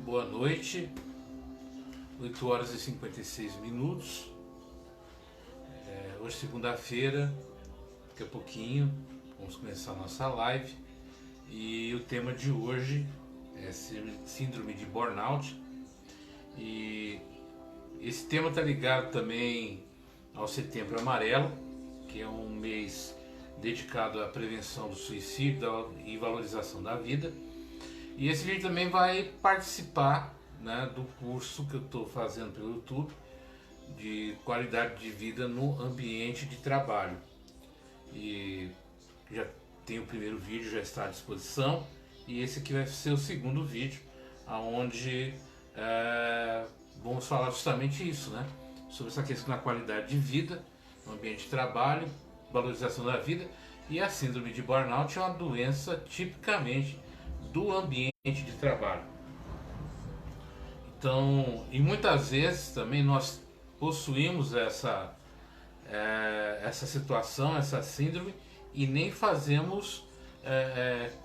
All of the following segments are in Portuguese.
boa noite, 8 horas e 56 minutos. Hoje segunda-feira, daqui a pouquinho vamos começar a nossa live e o tema de hoje é síndrome de burnout, e esse tema está ligado também ao Setembro Amarelo, que é um mês dedicado à prevenção do suicídio e valorização da vida. E esse vídeo também vai participar, né, do curso que eu estou fazendo pelo YouTube de qualidade de vida no ambiente de trabalho. E já tem o primeiro vídeo, já está à disposição, e esse aqui vai ser o segundo vídeo, onde vamos falar justamente isso, né? Sobre essa questão da qualidade de vida no ambiente de trabalho, valorização da vida. E a síndrome de burnout é uma doença tipicamente do ambiente de trabalho. Então, e muitas vezes também nós possuímos essa situação, essa síndrome, e nem fazemos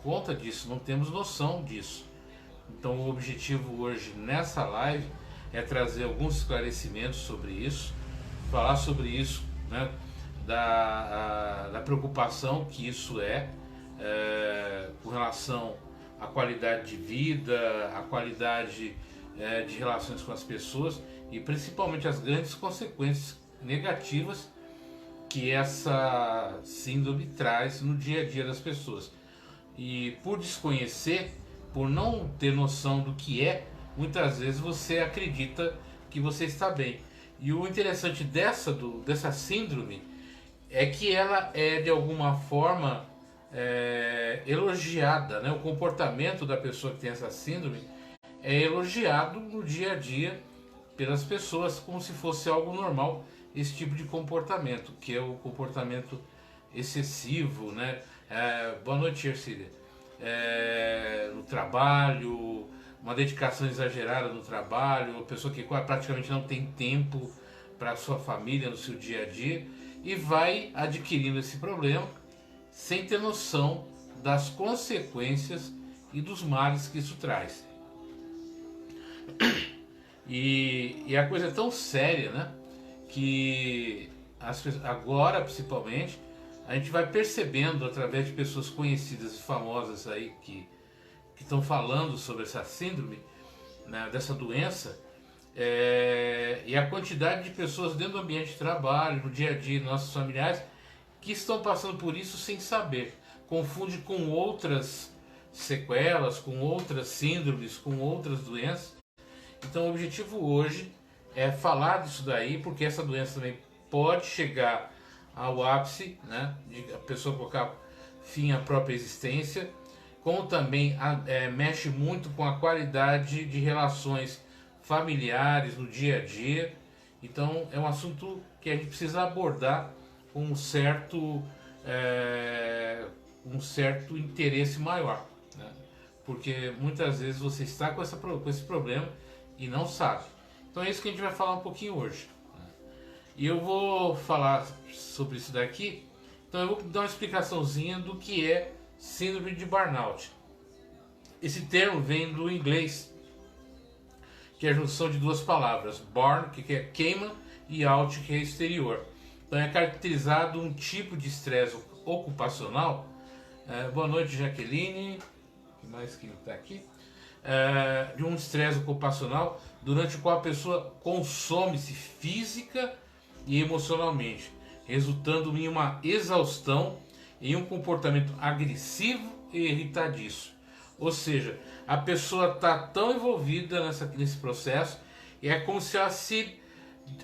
conta disso, não temos noção disso. Então o objetivo hoje nessa live é trazer alguns esclarecimentos sobre isso, falar sobre isso, né, da preocupação que isso com relação à qualidade de vida, à qualidade de relações com as pessoas, e principalmente as grandes consequências negativas que essa síndrome traz no dia a dia das pessoas. E por desconhecer, por não ter noção do que muitas vezes você acredita que você está bem. E o interessante dessa síndrome é que ela é de alguma forma elogiada, né? O comportamento da pessoa que tem essa síndrome é elogiado no dia a dia pelas pessoas como se fosse algo normal, esse tipo de comportamento, que é o comportamento excessivo, né? Boa noite, Ercília. No trabalho, uma dedicação exagerada no trabalho, uma pessoa que praticamente não tem tempo para a sua família no seu dia a dia, e vai adquirindo esse problema sem ter noção das consequências e dos males que isso traz. E a coisa é tão séria, né, que agora principalmente a gente vai percebendo através de pessoas conhecidas e famosas aí que estão falando sobre essa síndrome, né, dessa doença, e a quantidade de pessoas dentro do ambiente de trabalho, no dia a dia, nossos familiares, que estão passando por isso sem saber. Confunde com outras sequelas, com outras síndromes, com outras doenças. Então o objetivo hoje é falar disso daí, porque essa doença também pode chegar ao ápice, né, de a pessoa colocar fim à própria existência, como também mexe muito com a qualidade de relações familiares no dia a dia. Então é um assunto que a gente precisa abordar com um certo interesse maior, né? Porque muitas vezes você está com esse problema e não sabe. Então é isso que a gente vai falar um pouquinho hoje, né? E eu vou falar sobre isso daqui. Então eu vou dar uma explicaçãozinha do que é síndrome de burnout. Esse termo vem do inglês, que é a junção de duas palavras, burn, que é queima, e out, que é exterior. Então é caracterizado um tipo de estresse ocupacional. Boa noite, Jaqueline. O que mais que está aqui? De um estresse ocupacional durante o qual a pessoa consome-se física e emocionalmente, resultando em uma exaustão, em um comportamento agressivo e irritadiço. Ou seja, a pessoa está tão envolvida nesse processo, e é como se ela se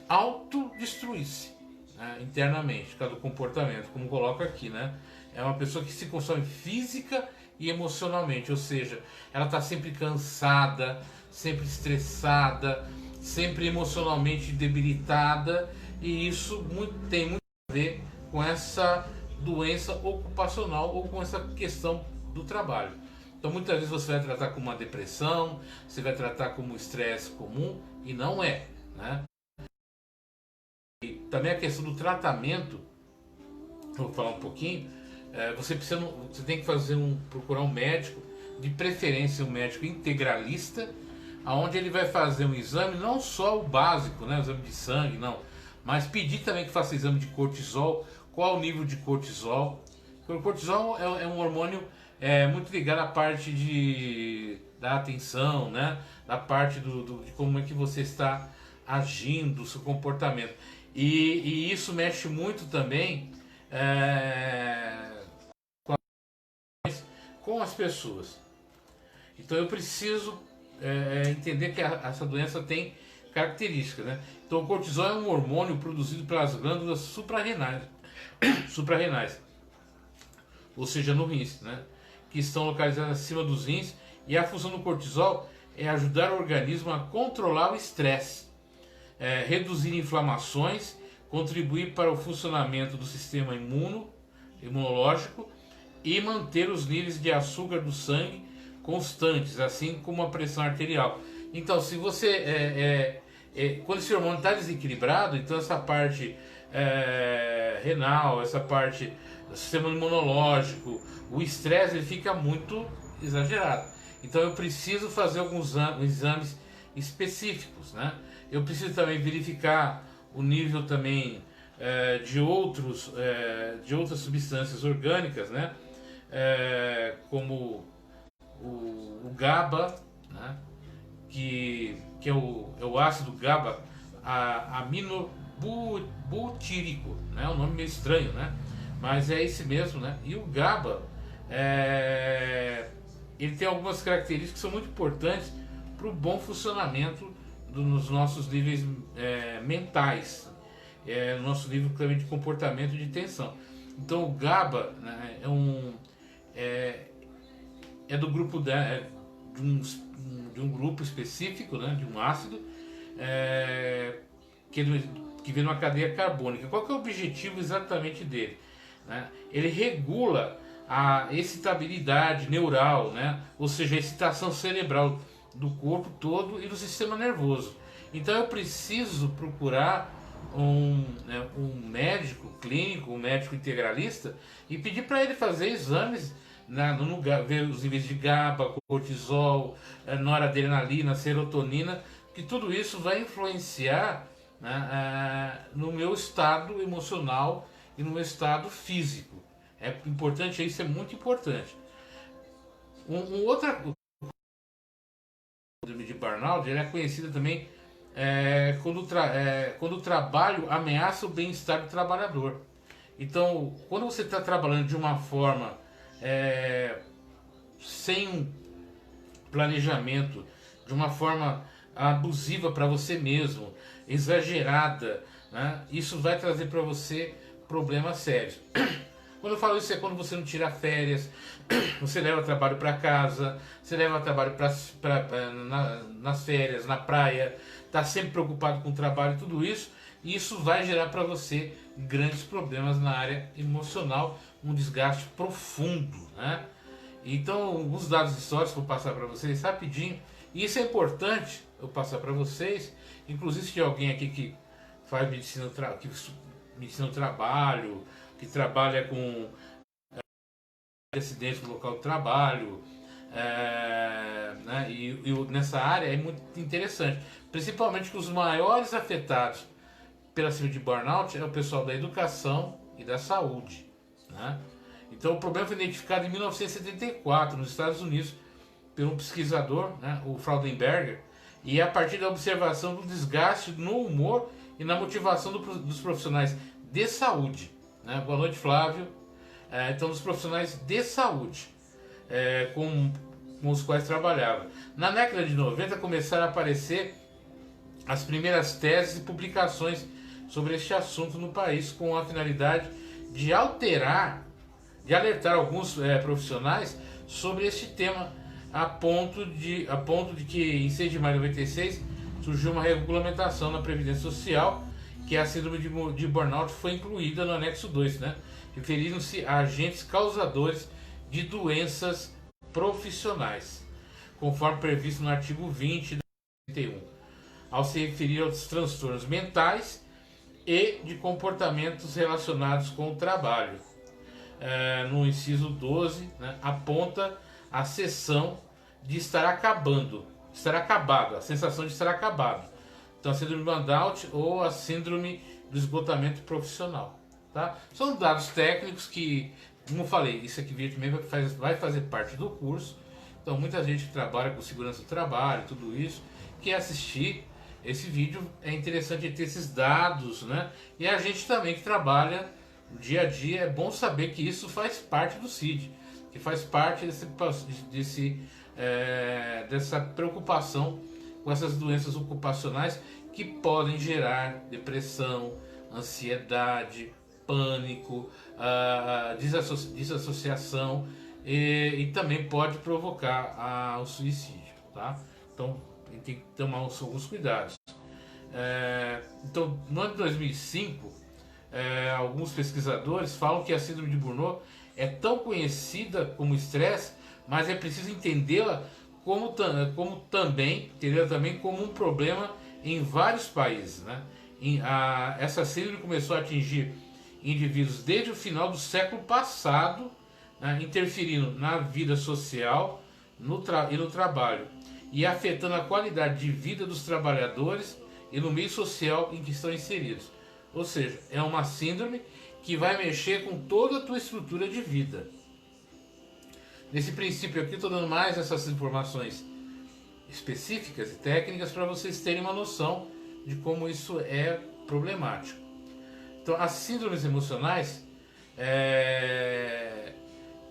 autodestruísse, né, internamente, por causa do comportamento, como coloca aqui, né? É uma pessoa que se consome física e emocionalmente, ou seja, ela está sempre cansada, sempre estressada, sempre emocionalmente debilitada, e isso tem muito a ver com essa doença ocupacional ou com essa questão do trabalho. Então muitas vezes você vai tratar como uma depressão, você vai tratar como um estresse comum, e não é, né? E também a questão do tratamento, vou falar um pouquinho. Você tem que procurar um médico, de preferência um médico integralista, aonde ele vai fazer um exame, não só o básico, né, o exame de sangue, não, mas pedir também que faça exame de cortisol, qual o nível de cortisol. Porque o cortisol é um hormônio muito ligado à parte da atenção, né, da parte de como é que você está agindo, o seu comportamento. E isso mexe muito também com as pessoas. Então eu preciso entender que essa doença tem características, né? Então o cortisol é um hormônio produzido pelas glândulas suprarrenais, ou seja, no rins, né? Que estão localizadas acima dos rins, e a função do cortisol é ajudar o organismo a controlar o estresse, reduzir inflamações, contribuir para o funcionamento do sistema imunológico e manter os níveis de açúcar do sangue constantes, assim como a pressão arterial. Então, se você quando esse hormônio está desequilibrado, então essa parte renal, essa parte do sistema imunológico, o estresse, ele fica muito exagerado. Então eu preciso fazer alguns exames específicos, né? Eu preciso também verificar o nível também de outras substâncias orgânicas, né? Como o GABA, né? que é o ácido GABA aminobutírico, né? É um nome meio estranho, né? Mas é esse mesmo, né? E o GABA ele tem algumas características que são muito importantes para o bom funcionamento dos nossos níveis mentais, no nosso nível também de comportamento e de tensão. Então o GABA, né, é do grupo de um grupo específico, né, de um ácido que vem numa cadeia carbônica. Qual que é o objetivo exatamente dele? Né? Ele regula a excitabilidade neural, né? Ou seja, a excitação cerebral do corpo todo e do sistema nervoso. Então eu preciso procurar um médico clínico, um médico integralista, e pedir para ele fazer exames, ver os níveis de GABA, cortisol, noradrenalina, serotonina, que tudo isso vai influenciar, né, no meu estado emocional e no meu estado físico. É importante, isso é muito importante. Outra de burnout, ele é conhecida também quando o trabalho ameaça o bem-estar do trabalhador. Então, quando você está trabalhando de uma forma sem um planejamento, de uma forma abusiva para você mesmo, exagerada, né? Isso vai trazer para você problemas sérios. Quando eu falo isso é quando você não tira férias, você leva trabalho para casa, você leva trabalho nas férias, na praia, está sempre preocupado com o trabalho, tudo isso, e isso vai gerar para você grandes problemas na área emocional, um desgaste profundo, né? Então, alguns dados históricos que eu vou passar para vocês rapidinho, e isso é importante eu passar para vocês, inclusive se tem alguém aqui que faz medicina do trabalho, que trabalha com acidentes no local de trabalho, né? E nessa área é muito interessante, principalmente que os maiores afetados pela síndrome de burnout é o pessoal da educação e da saúde, né? Então o problema foi identificado em 1974 nos Estados Unidos por um pesquisador, né, o Fraudenberger, e a partir da observação do desgaste no humor e na motivação dos profissionais de saúde, né? Boa noite, Flávio. Então, dos profissionais de saúde com os quais trabalhava. Na década de 90 começaram a aparecer as primeiras teses e publicações sobre este assunto no país, com a finalidade de alertar alguns profissionais sobre este tema, a ponto de que em 6 de maio de 96 surgiu uma regulamentação na Previdência Social, que a síndrome de burnout foi incluída no anexo 2, né? Referindo-se a agentes causadores de doenças profissionais, conforme previsto no artigo 20 da 31, ao se referir aos transtornos mentais e de comportamentos relacionados com o trabalho. No inciso 12, né, aponta a seção de estar acabando, estar acabado, a sensação de estar acabado. Então, a síndrome do burnout ou a síndrome do esgotamento profissional. Tá? São dados técnicos que, como eu falei, isso aqui também vai fazer parte do curso. Então, muita gente que trabalha com segurança do trabalho, tudo isso, que assistir esse vídeo, é interessante ter esses dados, né? E a gente também que trabalha no dia a dia, é bom saber que isso faz parte do CID, que faz parte dessa preocupação com essas doenças ocupacionais que podem gerar depressão, ansiedade, pânico, desassociação e também pode provocar o suicídio, tá? Então tem que tomar alguns cuidados. Então, no ano de 2005, alguns pesquisadores falam que a síndrome de Burnout é tão conhecida como estresse, mas é preciso entendê-la como também como um problema em vários países, né? Essa síndrome começou a atingir indivíduos desde o final do século passado, né, interferindo na vida social e no trabalho, e afetando a qualidade de vida dos trabalhadores e no meio social em que estão inseridos. Ou seja, é uma síndrome que vai mexer com toda a tua estrutura de vida. Nesse princípio aqui, estou dando mais essas informações específicas e técnicas para vocês terem uma noção de como isso é problemático. Então, as síndromes emocionais,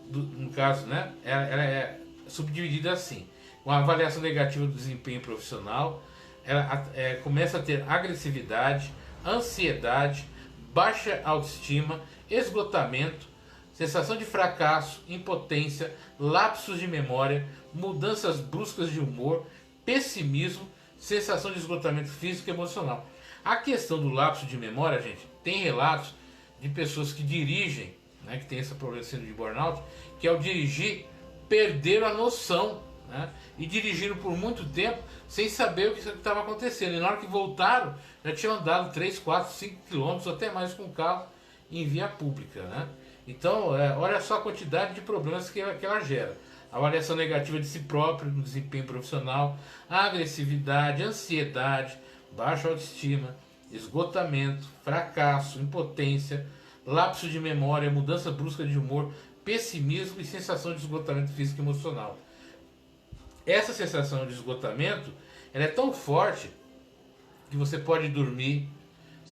no caso, né, ela é subdividida assim: com a avaliação negativa do desempenho profissional, ela começa a ter agressividade, ansiedade, baixa autoestima, esgotamento, sensação de fracasso, impotência, lapsos de memória, mudanças bruscas de humor, pessimismo, sensação de esgotamento físico e emocional. A questão do lapso de memória, gente, tem relatos de pessoas que dirigem, né, que tem esse problema de burnout, que ao dirigir perderam a noção, né, e dirigiram por muito tempo sem saber o que estava acontecendo. E na hora que voltaram, já tinham andado 3, 4, 5 quilômetros, até mais com o carro em via pública, né? Então, olha só a quantidade de problemas que ela gera. Avaliação negativa de si próprio, no desempenho profissional, agressividade, ansiedade, baixa autoestima, esgotamento, fracasso, impotência, lapso de memória, mudança brusca de humor, pessimismo e sensação de esgotamento físico e emocional. Essa sensação de esgotamento, ela é tão forte que você pode dormir,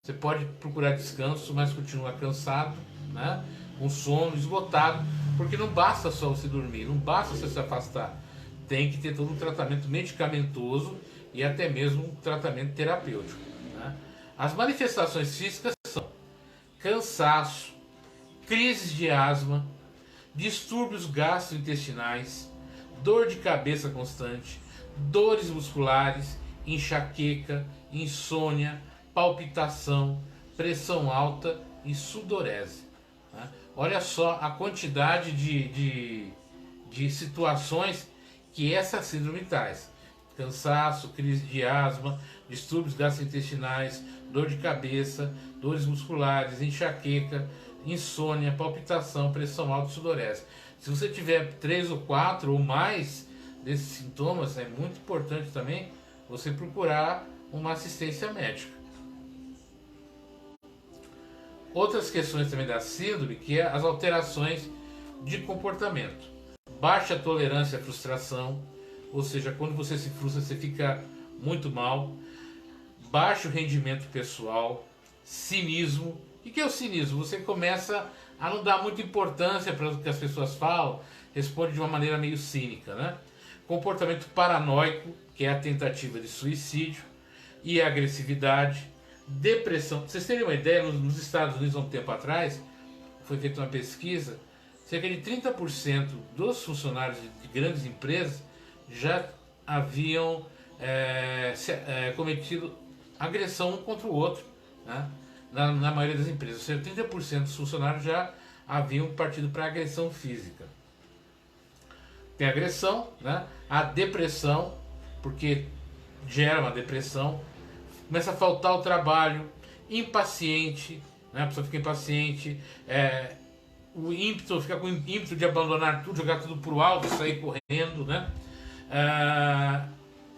você pode procurar descanso, mas continua cansado, né? Com sono, esgotado, porque não basta só você dormir, não basta você se afastar. Tem que ter todo um tratamento medicamentoso e até mesmo um tratamento terapêutico, né? As manifestações físicas são cansaço, crises de asma, distúrbios gastrointestinais, dor de cabeça constante, dores musculares, enxaqueca, insônia, palpitação, pressão alta e sudorese, né? Olha só a quantidade de situações que essa síndrome traz: cansaço, crise de asma, distúrbios gastrointestinais, dor de cabeça, dores musculares, enxaqueca, insônia, palpitação, pressão alta e sudorese. Se você tiver 3 ou 4 ou mais desses sintomas, é muito importante também você procurar uma assistência médica. Outras questões também da síndrome, que é as alterações de comportamento. Baixa tolerância à frustração, ou seja, quando você se frustra, você fica muito mal. Baixo rendimento pessoal, cinismo. O que é o cinismo? Você começa a não dar muita importância para o que as pessoas falam, responde de uma maneira meio cínica, né? Comportamento paranoico, que é a tentativa de suicídio, e a agressividade, depressão. Pra vocês terem uma ideia, nos Estados Unidos, há um tempo atrás, foi feita uma pesquisa, cerca de 30% dos funcionários de grandes empresas já haviam cometido agressão um contra o outro, né? Na maioria das empresas. Ou seja, 30% dos funcionários já haviam partido para agressão física. Tem a agressão, né? A depressão, porque gera uma depressão, começa a faltar o trabalho, impaciente, né? A pessoa fica impaciente, o ímpeto, fica com o ímpeto de abandonar tudo, jogar tudo pro alto, sair correndo, né?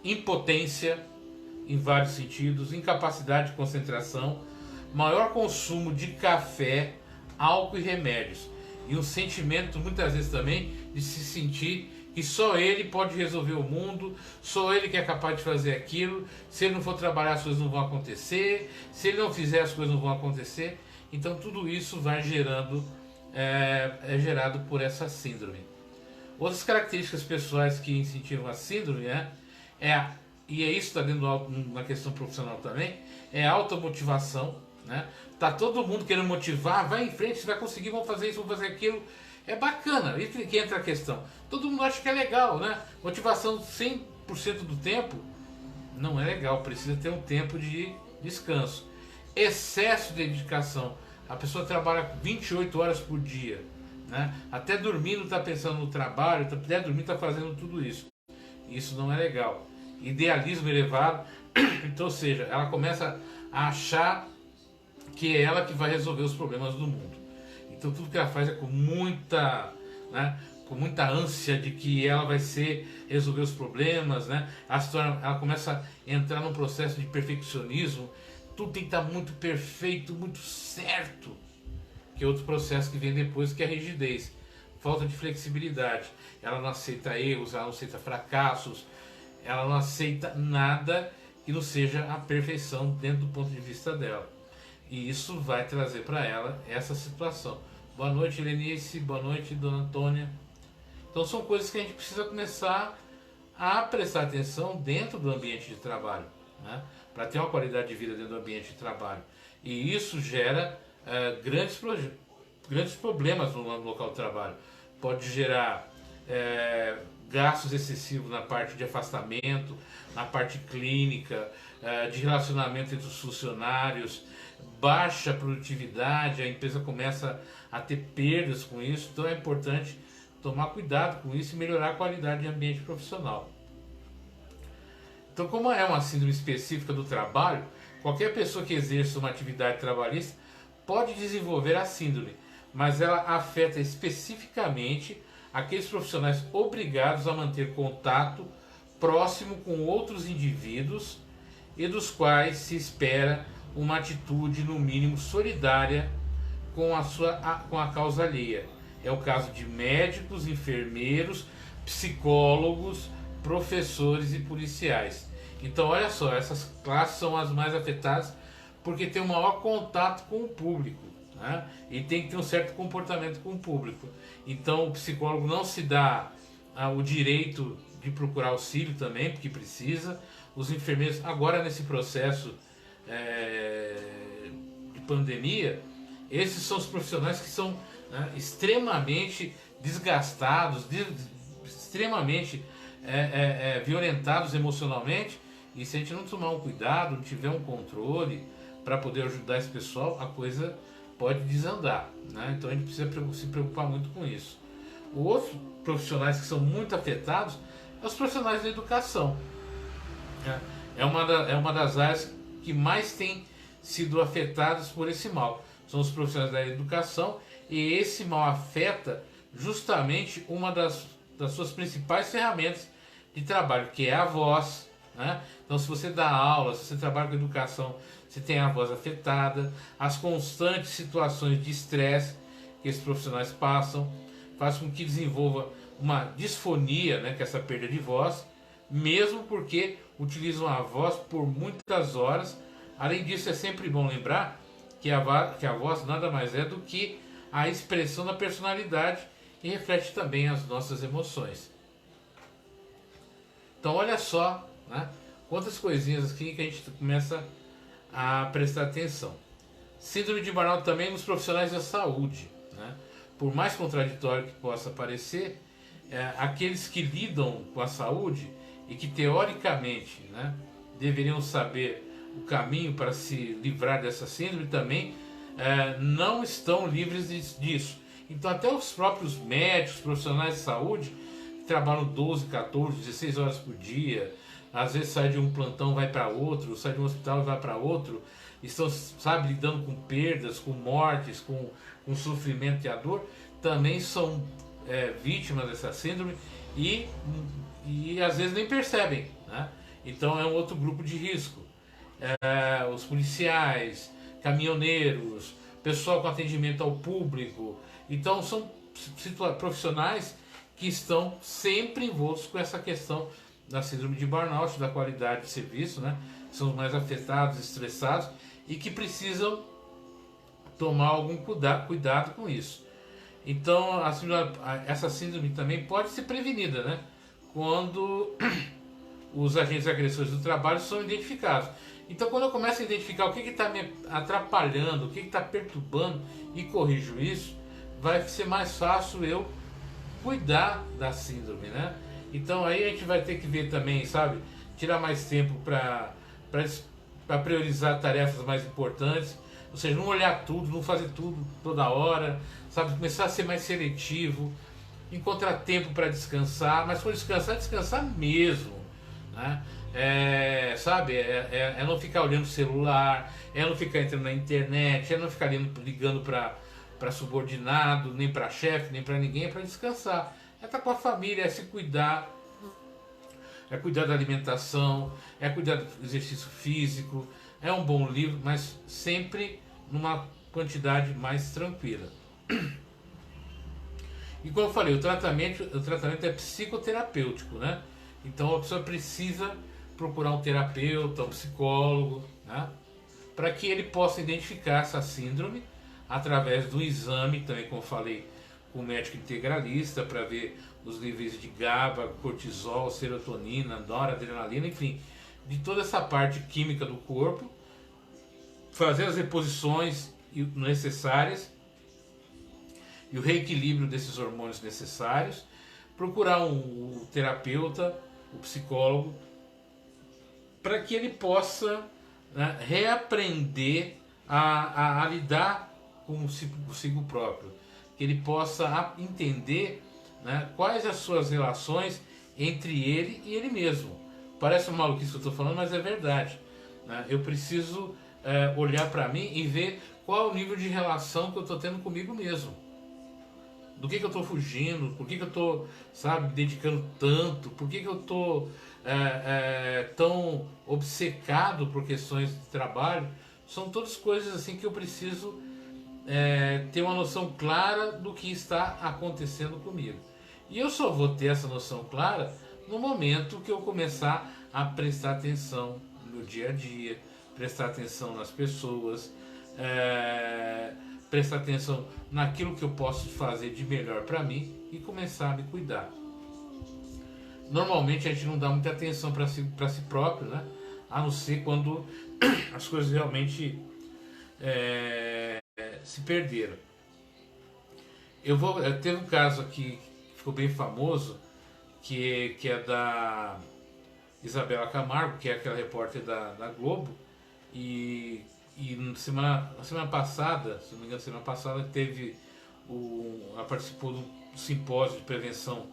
impotência em vários sentidos, incapacidade de concentração, maior consumo de café, álcool e remédios. E um sentimento, muitas vezes também, de se sentir que só ele pode resolver o mundo, só ele que é capaz de fazer aquilo, se ele não for trabalhar as coisas não vão acontecer, se ele não fizer as coisas não vão acontecer. Então tudo isso vai gerando, é gerado por essa síndrome. Outras características pessoais que incentivam a síndrome, né, e isso está dentro na questão profissional também, é a automotivação, né? Tá todo mundo querendo motivar, vai em frente, você vai conseguir, vamos fazer isso, vamos fazer aquilo. É bacana, isso que entra a questão. Todo mundo acha que é legal, né? Motivação 100% do tempo não é legal, precisa ter um tempo de descanso. Excesso de dedicação. A pessoa trabalha 28 horas por dia, né? Até dormindo está pensando no trabalho, até dormindo está fazendo tudo isso. Isso não é legal. Idealismo elevado, então, ou seja, ela começa a achar que é ela que vai resolver os problemas do mundo. Então tudo que ela faz é com muita, né, com muita ânsia de que ela vai resolver os problemas, né? Ela começa a entrar num processo de perfeccionismo. Tudo tem que estar muito perfeito, muito certo. Que é outro processo que vem depois, que é a rigidez. Falta de flexibilidade. Ela não aceita erros, ela não aceita fracassos, ela não aceita nada que não seja a perfeição dentro do ponto de vista dela. E isso vai trazer para ela essa situação. Boa noite, Lenice. Boa noite, Dona Antônia. Então são coisas que a gente precisa começar a prestar atenção dentro do ambiente de trabalho, né? Para ter uma qualidade de vida dentro do ambiente de trabalho. E isso gera grandes problemas no local de trabalho. Pode gerar gastos excessivos na parte de afastamento, na parte clínica, de relacionamento entre os funcionários, baixa produtividade, a empresa começa a ter perdas com isso. Então é importante tomar cuidado com isso e melhorar a qualidade de ambiente profissional. Então, como é uma síndrome específica do trabalho, qualquer pessoa que exerça uma atividade trabalhista pode desenvolver a síndrome, mas ela afeta especificamente aqueles profissionais obrigados a manter contato próximo com outros indivíduos e dos quais se espera uma atitude, no mínimo, solidária com a causa alheia. É o caso de médicos, enfermeiros, psicólogos, professores e policiais. Então, olha só, essas classes são as mais afetadas porque tem um maior contato com o público, né? E tem que ter um certo comportamento com o público. Então, o psicólogo não se dá o direito de procurar auxílio também, porque precisa. Os enfermeiros, agora nesse processo de pandemia, esses são os profissionais que são, né, extremamente desgastados, extremamente violentados emocionalmente, e se a gente não tomar um cuidado, não tiver um controle para poder ajudar esse pessoal, a coisa pode desandar, né? Então a gente precisa se preocupar muito com isso. Outros profissionais que são muito afetados são os profissionais da educação. É uma das áreas que mais tem sido afetadas por esse mal. São os profissionais da educação, e esse mal afeta justamente uma das suas principais ferramentas de trabalho, que é a voz, né? Então, se você dá aula, se você trabalha com educação, você tem a voz afetada, as constantes situações de estresse que esses profissionais passam, faz com que desenvolva uma disfonia, né, que é essa perda de voz, mesmo porque utilizam a voz por muitas horas. Além disso, é sempre bom lembrar que a voz nada mais é do que a expressão da personalidade e reflete também as nossas emoções. Então, olha só, né, quantas coisinhas aqui que a gente começa a prestar atenção. Síndrome de burnout também nos profissionais da saúde, né? Por mais contraditório que possa parecer, aqueles que lidam com a saúde e que teoricamente, né, deveriam saber o caminho para se livrar dessa síndrome também não estão livres disso. Então até os próprios médicos, profissionais de saúde, que trabalham 12, 14, 16 horas por dia, às vezes sai de um plantão e vai para outro, sai de um hospital e vai para outro, estão, sabe, lidando com perdas, com mortes, com sofrimento e a dor, também são vítimas dessa síndrome e às vezes nem percebem, né? Então é um outro grupo de risco. Os policiais, caminhoneiros, pessoal com atendimento ao público. Então são profissionais que estão sempre envoltos com essa questão da síndrome de burnout, da qualidade de serviço, né? São os mais afetados, estressados e que precisam tomar algum cuidado com isso. Então essa síndrome também pode ser prevenida, né? Quando os agentes agressores do trabalho são identificados. Então quando eu começo a identificar o que está me atrapalhando, o que está perturbando e corrijo isso, vai ser mais fácil eu cuidar da síndrome, né? Então aí a gente vai ter que ver também, sabe? Tirar mais tempo para priorizar tarefas mais importantes. Ou seja, não olhar tudo, não fazer tudo toda hora, sabe? Começar a ser mais seletivo, encontrar tempo para descansar, mas quando descansar, descansar mesmo, né? Sabe? É não ficar olhando o celular, é não ficar entrando na internet, é não ficar ligando para subordinado, nem para chefe, nem para ninguém, é para descansar. É estar com a família, é se cuidar, é cuidar da alimentação, é cuidar do exercício físico, é um bom livro, mas sempre numa quantidade mais tranquila. E como eu falei, o tratamento é psicoterapêutico, né? Então a pessoa precisa procurar um terapeuta, um psicólogo, né? Para que ele possa identificar essa síndrome através do exame, também como eu falei, com o médico integralista, para ver os níveis de GABA, cortisol, serotonina, noradrenalina, enfim, de toda essa parte química do corpo, fazer as reposições necessárias e o reequilíbrio desses hormônios necessários, procurar um terapeuta, o psicólogo, para que ele possa, né, reaprender a lidar consigo próprio, que ele possa entender, né, quais as suas relações entre ele e ele mesmo. Parece uma maluquice que eu estou falando, mas é verdade, né? Eu preciso olhar para mim e ver qual é o nível de relação que eu estou tendo comigo mesmo. Do que eu estou fugindo, por que eu estou, sabe, me dedicando tanto, por que eu estou tão obcecado por questões de trabalho. São todas coisas assim que eu preciso ter uma noção clara do que está acontecendo comigo. E eu só vou ter essa noção clara no momento que eu começar a prestar atenção no dia a dia, prestar atenção nas pessoas, prestar atenção naquilo que eu posso fazer de melhor para mim e começar a me cuidar. Normalmente a gente não dá muita atenção para si próprio, né? A não ser quando as coisas realmente se perderam. Teve um caso aqui que ficou bem famoso, que é da Isabela Camargo, que é aquela repórter da Globo, e semana passada, se não me engano, semana passada ela participou de um simpósio de prevenção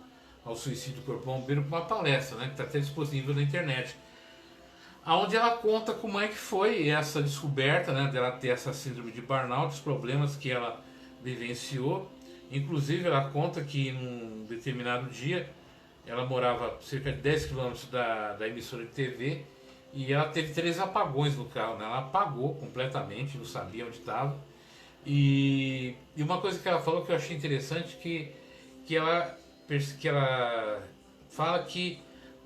ao suicídio do Corpo Bombeiro com uma palestra, né, que está até disponível na internet, onde ela conta como é que foi essa descoberta, né, dela ter essa síndrome de burnout, os problemas que ela vivenciou. Inclusive ela conta que num determinado dia ela morava cerca de 10 quilômetros da emissora de TV e ela teve 3 apagões no carro, né? Ela apagou completamente, não sabia onde estava. E uma coisa que ela falou que eu achei interessante, que ela fala que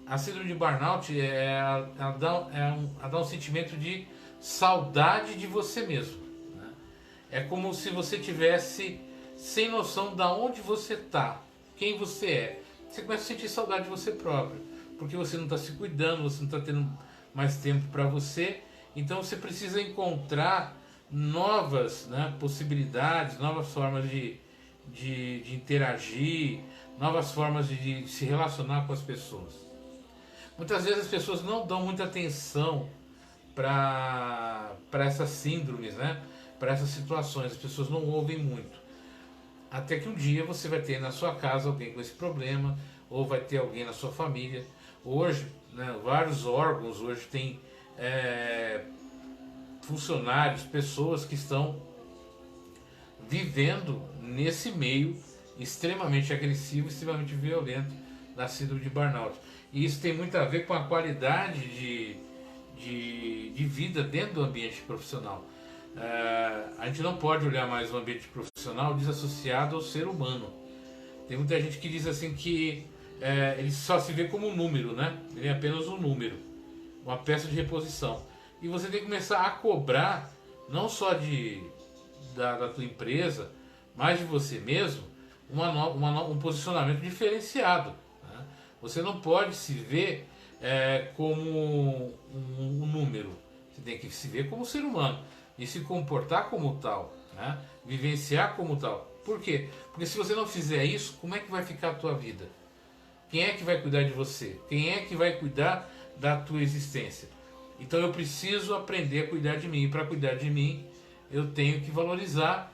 a síndrome de burnout ela dá um sentimento de saudade de você mesmo, né? É como se você tivesse sem noção de onde você está, quem você é. Você começa a sentir saudade de você próprio, porque você não está se cuidando, você não está tendo mais tempo para você. Então você precisa encontrar novas, né, possibilidades, novas formas de interagir, novas formas de se relacionar com as pessoas. Muitas vezes as pessoas não dão muita atenção para essas síndromes, né, para essas situações. As pessoas não ouvem muito. Até que um dia você vai ter na sua casa alguém com esse problema, ou vai ter alguém na sua família. Hoje, né, vários órgãos hoje têm funcionários, pessoas que estão vivendo nesse meio extremamente agressivo, extremamente violento da síndrome de burnout. E isso tem muito a ver com a qualidade de vida dentro do ambiente profissional. A gente não pode olhar mais o ambiente profissional desassociado ao ser humano. Tem muita gente que diz assim que ele só se vê como um número, né? Ele é apenas um número, uma peça de reposição. E você tem que começar a cobrar não só da tua empresa, mas de você mesmo, um posicionamento diferenciado. Né? Você não pode se ver como um número. Você tem que se ver como ser humano e se comportar como tal, né? Vivenciar como tal. Por quê? Porque se você não fizer isso, como é que vai ficar a tua vida? Quem é que vai cuidar de você? Quem é que vai cuidar da tua existência? Então eu preciso aprender a cuidar de mim. E para cuidar de mim, eu tenho que valorizar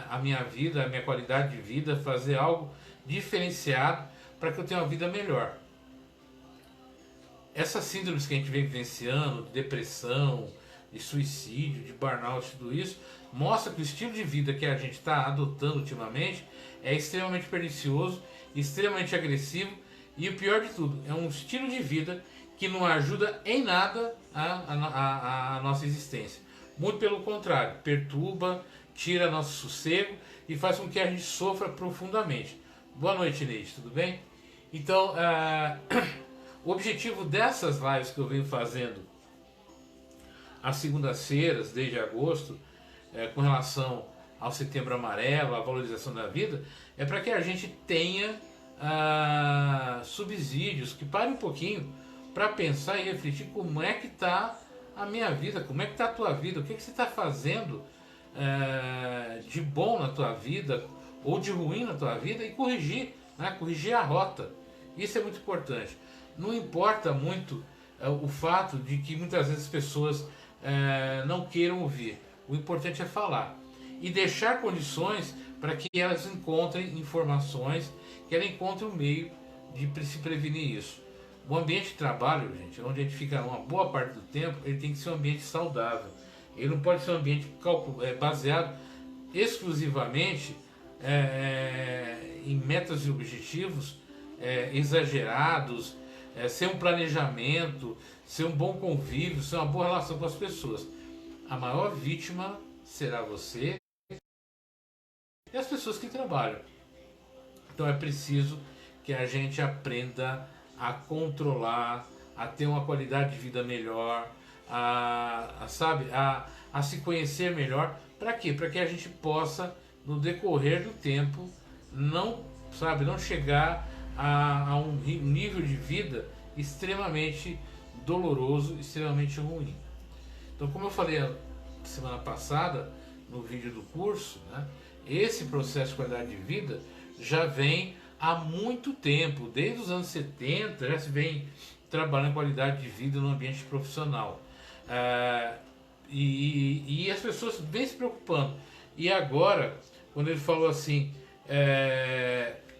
a minha vida, a minha qualidade de vida, fazer algo diferenciado para que eu tenha uma vida melhor. Essas síndromes que a gente vem vivenciando, de depressão, de suicídio, de burnout, tudo isso, mostra que o estilo de vida que a gente está adotando ultimamente é extremamente pernicioso, extremamente agressivo e o pior de tudo, é um estilo de vida que não ajuda em nada a nossa existência. Muito pelo contrário, perturba, tira nosso sossego e faz com que a gente sofra profundamente. Boa noite, Neide, tudo bem? Então, o objetivo dessas lives que eu venho fazendo às segundas-feiras, desde agosto, com relação ao Setembro Amarelo, à valorização da vida, é para que a gente tenha subsídios, que pare um pouquinho para pensar e refletir como é que está a minha vida, como é que está a tua vida, o que você está fazendo de bom na tua vida ou de ruim na tua vida e corrigir, né? Corrigir a rota. Isso é muito importante. Não importa muito o fato de que muitas vezes as pessoas não queiram ouvir. O importante é falar e deixar condições para que elas encontrem informações, que elas encontrem um meio de se prevenir isso. O ambiente de trabalho, gente, onde a gente fica uma boa parte do tempo, ele tem que ser um ambiente saudável. Ele não pode ser um ambiente baseado exclusivamente em metas e objetivos exagerados, sem um planejamento, ser um bom convívio, ser uma boa relação com as pessoas. A maior vítima será você e as pessoas que trabalham. Então é preciso que a gente aprenda a controlar, a ter uma qualidade de vida melhor, a se conhecer melhor. Para quê? Para que a gente possa, no decorrer do tempo, não chegar a um nível de vida extremamente doloroso, extremamente ruim. Então, como eu falei semana passada, no vídeo do curso, né, esse processo de qualidade de vida já vem há muito tempo, desde os anos 70, já se vem trabalhando qualidade de vida no ambiente profissional. E as pessoas vêm se preocupando. E agora, quando ele falou assim,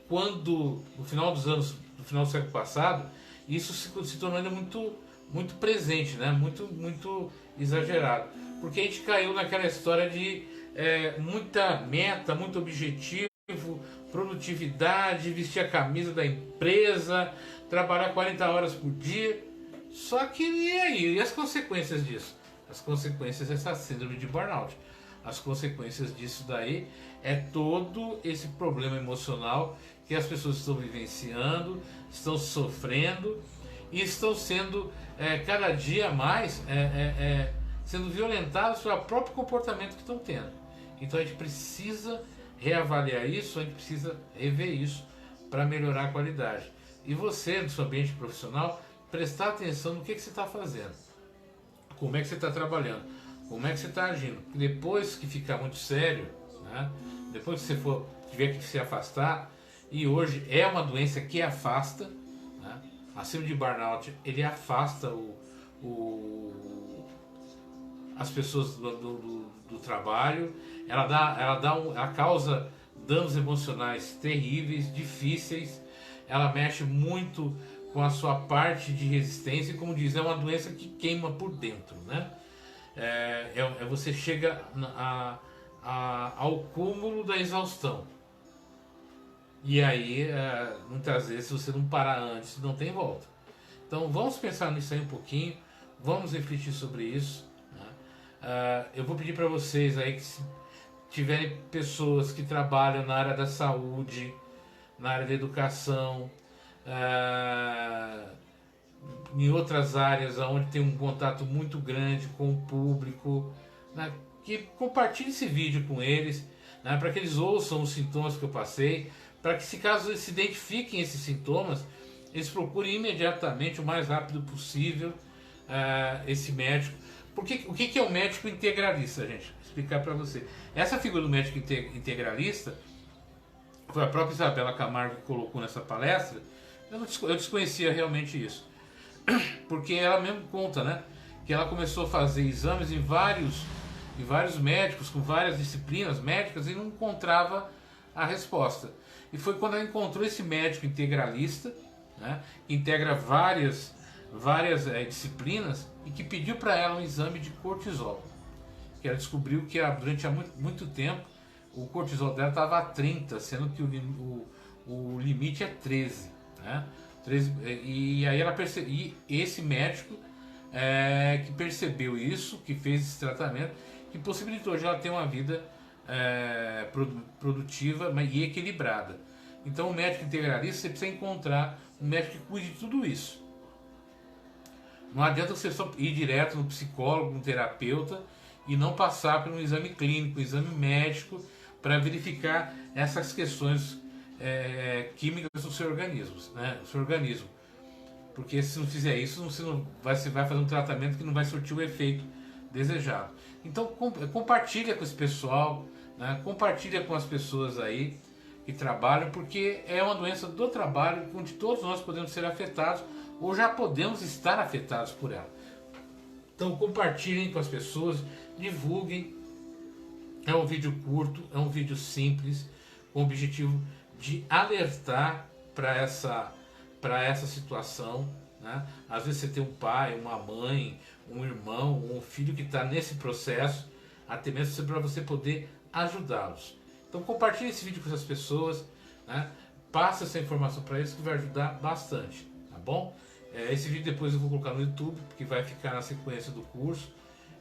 quando no final do século passado, isso se tornou ainda muito presente, né? muito exagerado. Porque a gente caiu naquela história de muita meta, muito objetivo, produtividade, vestir a camisa da empresa, trabalhar 40 horas por dia. Só que e aí? E as consequências disso? As consequências dessa síndrome de burnout. As consequências disso daí é todo esse problema emocional que as pessoas estão vivenciando, estão sofrendo e estão sendo cada dia mais sendo violentadas pelo próprio comportamento que estão tendo. Então a gente precisa reavaliar isso, a gente precisa rever isso para melhorar a qualidade. E você, no seu ambiente profissional, prestar atenção no que você está fazendo, como é que você está trabalhando, como é que você está agindo. Depois que ficar muito sério, né, depois que você tiver que se afastar, e hoje é uma doença que afasta, né, a síndrome de burnout, ele afasta as pessoas do trabalho, ela causa danos emocionais terríveis, difíceis, ela mexe muito com a sua parte de resistência e, como diz, é uma doença que queima por dentro, né? Você chega ao cúmulo da exaustão. E aí, muitas vezes, se você não parar antes, não tem volta. Então, vamos pensar nisso aí um pouquinho, vamos refletir sobre isso. Né? Eu vou pedir para vocês aí que, se tiverem pessoas que trabalham na área da saúde, na área da educação, em outras áreas onde tem um contato muito grande com o público, né, que compartilhe esse vídeo com eles, né, para que eles ouçam os sintomas que eu passei, para que, se caso eles se identifiquem esses sintomas, eles procurem imediatamente, o mais rápido possível, esse médico. Porque, o que é o médico integralista, gente? Vou explicar para você. Essa figura do médico integralista foi a própria Isabela Camargo que colocou nessa palestra. Eu desconhecia realmente isso. Porque ela mesmo conta, né, que ela começou a fazer exames em vários médicos, com várias disciplinas médicas, e não encontrava a resposta. E foi quando ela encontrou esse médico integralista, né, que integra várias disciplinas, e que pediu para ela um exame de cortisol. Que ela descobriu que durante muito tempo o cortisol dela estava a 30, sendo que o limite é 13. Né? E aí e esse médico que percebeu isso, que fez esse tratamento, que possibilitou de ela ter uma vida produtiva e equilibrada. Então, o médico integralista, você precisa encontrar um médico que cuide de tudo isso. Não adianta você só ir direto no psicólogo, no terapeuta, e não passar por um exame clínico, um exame médico, para verificar essas questões químicas do seu organismo, né? Do seu organismo. Porque se não fizer isso, você vai fazer um tratamento que não vai surtir o efeito desejado. Então, compartilha com esse pessoal, né? Compartilha com as pessoas aí que trabalham, porque é uma doença do trabalho onde todos nós podemos ser afetados ou já podemos estar afetados por ela. Então, compartilhem com as pessoas, divulguem. É um vídeo curto, é um vídeo simples, com o objetivo de alertar para essa situação. Né? Às vezes você tem um pai, uma mãe, um irmão, um filho que está nesse processo, até mesmo para você poder ajudá-los. Então compartilhe esse vídeo com essas pessoas, né? Passa essa informação para eles, que vai ajudar bastante, tá bom? Esse vídeo depois eu vou colocar no YouTube, porque vai ficar na sequência do curso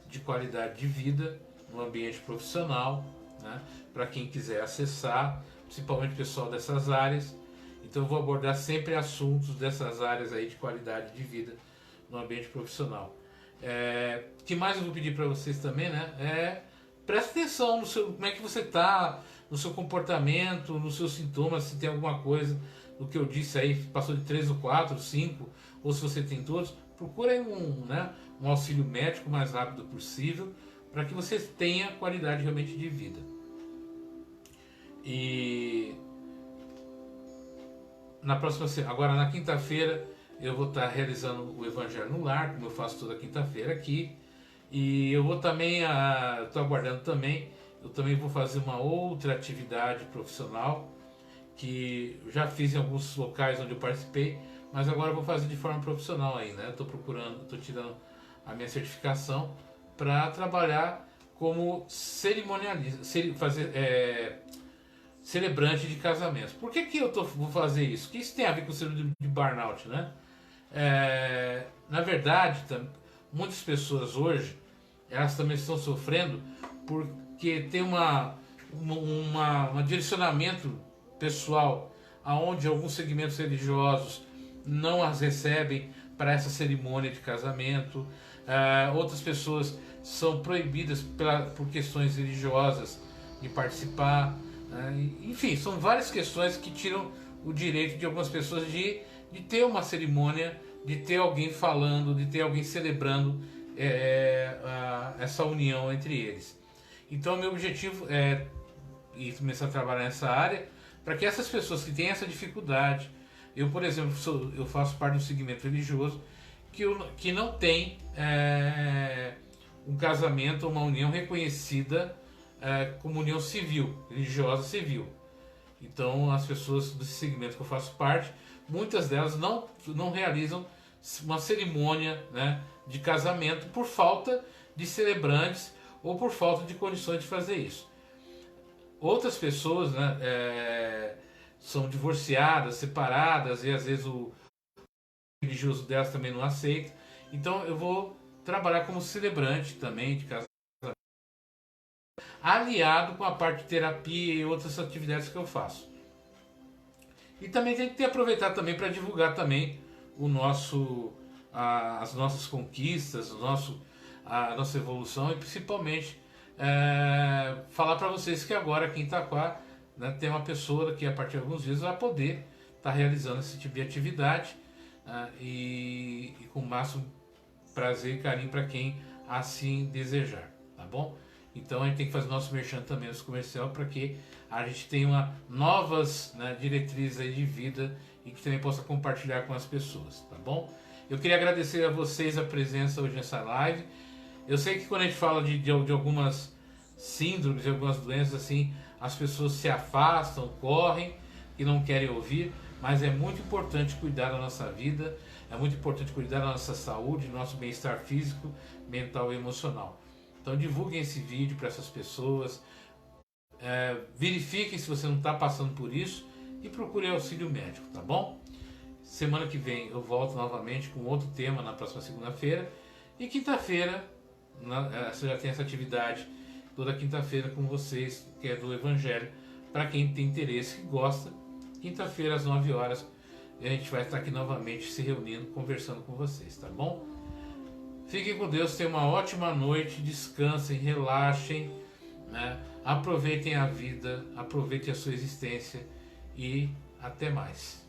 de qualidade de vida no ambiente profissional, né? Para quem quiser acessar, principalmente o pessoal dessas áreas. Então eu vou abordar sempre assuntos dessas áreas aí de qualidade de vida no ambiente profissional. O que mais eu vou pedir para vocês também, né? Preste atenção como é que você está, no seu comportamento, nos seus sintomas, se tem alguma coisa do que eu disse aí, passou de 3 ou 4, 5, ou se você tem todos, procure aí um auxílio médico o mais rápido possível, para que você tenha qualidade realmente de vida. E agora na quinta-feira, eu vou estar realizando o Evangelho no Lar, como eu faço toda quinta-feira aqui. E eu vou também, estou aguardando também, eu também vou fazer uma outra atividade profissional, que eu já fiz em alguns locais onde eu participei, mas agora eu vou fazer de forma profissional aí, né? Estou tirando a minha certificação para trabalhar como cerimonialista, celebrante de casamentos. Por que eu vou fazer isso? O que isso tem a ver com o síndrome de burnout, né? Na verdade, muitas pessoas hoje, elas também estão sofrendo porque tem um direcionamento pessoal aonde alguns segmentos religiosos não as recebem para essa cerimônia de casamento. Outras pessoas são proibidas por questões religiosas de participar. Enfim, são várias questões que tiram o direito de algumas pessoas de ter uma cerimônia, de ter alguém falando, de ter alguém celebrando essa união entre eles. Então, meu objetivo é começar a trabalhar nessa área, para que essas pessoas que têm essa dificuldade, eu, por exemplo, eu faço parte de um segmento religioso que não tem um casamento ou uma união reconhecida como união civil, religiosa civil. Então, as pessoas desse segmento que eu faço parte, muitas delas não realizam uma cerimônia, né, de casamento por falta de celebrantes ou por falta de condições de fazer isso. Outras pessoas, né, são divorciadas, separadas, e às vezes o religioso delas também não aceita. Então eu vou trabalhar como celebrante também de casamento, aliado com a parte de terapia e outras atividades que eu faço. E também tem que aproveitar também para divulgar também o nosso, as nossas conquistas, a nossa evolução, e principalmente falar para vocês que agora aqui em Itaquá, né, tem uma pessoa que a partir de alguns dias vai poder estar realizando esse tipo de atividade, e com o máximo prazer e carinho para quem assim desejar, tá bom? Então a gente tem que fazer nosso merchan também, nosso comercial, para que a gente tenha novas, né, diretrizes aí de vida e que também possa compartilhar com as pessoas, tá bom? Eu queria agradecer a vocês a presença hoje nessa live. Eu sei que quando a gente fala de algumas síndromes, de algumas doenças assim, as pessoas se afastam, correm e não querem ouvir, mas é muito importante cuidar da nossa vida, é muito importante cuidar da nossa saúde, do nosso bem-estar físico, mental e emocional. Então divulguem esse vídeo para essas pessoas, verifiquem se você não está passando por isso e procure auxílio médico, tá bom? Semana que vem eu volto novamente com outro tema na próxima segunda-feira, e quinta-feira você já tem essa atividade toda quinta-feira com vocês, que é do Evangelho, para quem tem interesse, que gosta. Quinta-feira às 9 horas a gente vai estar aqui novamente se reunindo, conversando com vocês, tá bom? Fiquem com Deus, tenham uma ótima noite, descansem, relaxem, né? Aproveitem a vida, aproveitem a sua existência e até mais.